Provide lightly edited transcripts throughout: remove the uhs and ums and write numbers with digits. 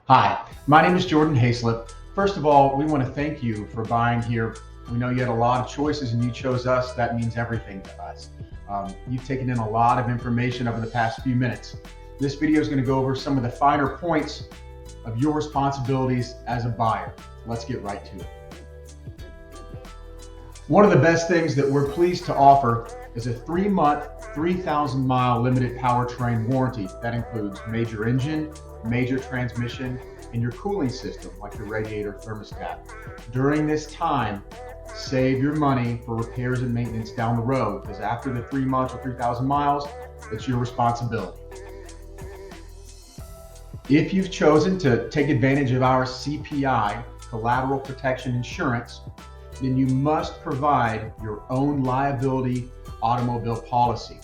Hi, my name is Jordan Hayslip. First of all, we want to thank you for buying here. We know you had a lot of choices and you chose us. That means everything to us. You've taken in a lot of information over the past few minutes. This video is going to go over some of the finer points of your responsibilities as a buyer. Let's get right to it. One of the best things that we're pleased to offer is a 3-month, 3,000-mile limited powertrain warranty. That includes major engine, major transmission, and your cooling system, like your radiator thermostat. During this time, save your money for repairs and maintenance down the road, because after the 3 months or 3,000 miles, it's your responsibility. If you've chosen to take advantage of our CPI, Collateral Protection Insurance, then you must provide your own liability automobile policy.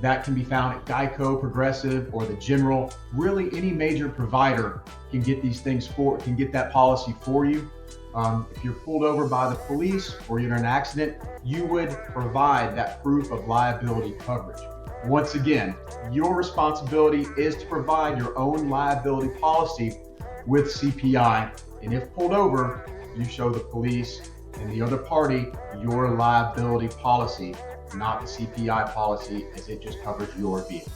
That can be found at Geico, Progressive, or the General. Really, any major provider can get these things can get that policy for you. If you're pulled over by the police or you're in an accident, you would provide that proof of liability coverage. Once again, your responsibility is to provide your own liability policy with CPI. And if pulled over, you show the police and the other party your liability policy, not the CPI policy, as it just covers your vehicle.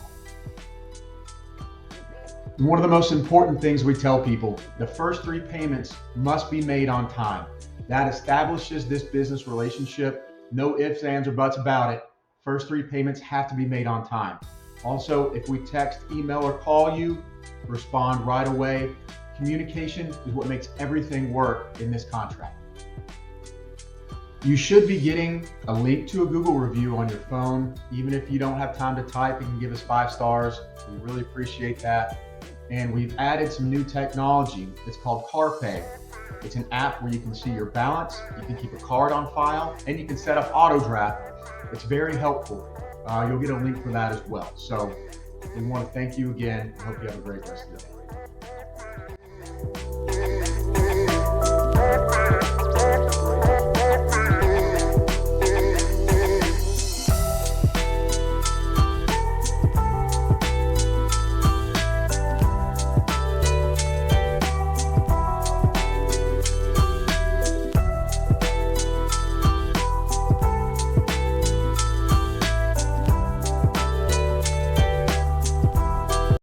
One of the most important things we tell people, the first 3 payments must be made on time. That establishes this business relationship. No ifs, ands, or buts about it. First 3 payments have to be made on time. Also, if we text, email, or call you, respond right away. Communication is what makes everything work in this contract. You should be getting a link to a Google review on your phone. Even if you don't have time to type, you can give us 5 stars. We really appreciate that. And we've added some new technology. It's called CarPay. It's an app where you can see your balance, you can keep a card on file, and you can set up auto draft. It's very helpful. You'll get a link for that as well. So we want to thank you again. I hope you have a great rest of the day.